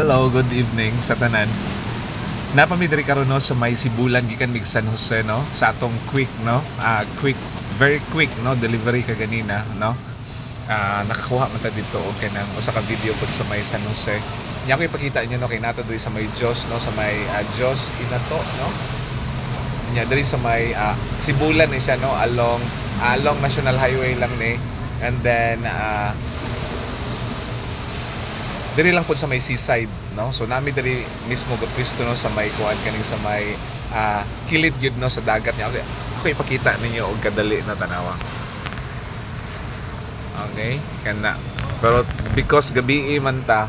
Hello, good evening sa tanan. Napamidri karon no sa may Sibulan gikan mig San Jose no sa atong quick no. Quick, very quick no delivery kaganina no. Nakakuha man ta dito og kanang usa ka video pud sa may San Jose. Nya ko ipakita inyo no kay nato diri sa may Jos no sa may Jos Inato no. Nya diri sa may Sibulan ni siya no along National Highway lang ni, and then diri lang po sa may seaside no, so nami diri mismo gapwisto no sa may kuan kaning sa may kilid gyud no sa dagat niya. Ako ipakita ninyo og kadali na tanawa. Okay kana, pero because gabi man ta,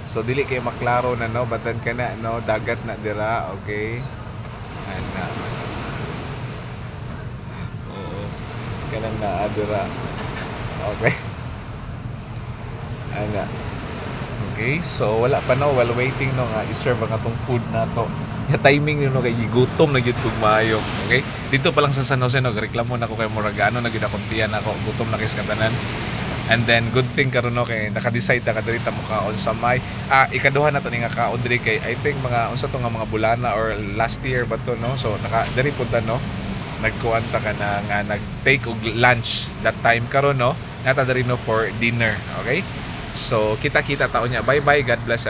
so dili kay maklaro na no, batan kana no, dagat na dira. Okay ana oo kanang na dira. Okay ana. Okay, so wala pa no, while waiting no nga i-serve ang atong food nato. Ya timing no kay gutom na gyud kog maayo. Okay? Dito pa lang sa San Jose no, reklamo na ko kay murag ano na gyud akong tiyan ako, gutom na kay sa katanan. And then good thing karon no kay naka-decide ta kadiri ta mo kaon sa may ikaduha na to ni nga kaon diri kay I think mga unsa to nga mga bulana or last year ba to no. So naka diri punta no. Nagkuan ta ka na nga nag-take og lunch that time karon no. Nata diri no for dinner. Okay? So kita-kita taon niya. Bye-bye. God bless.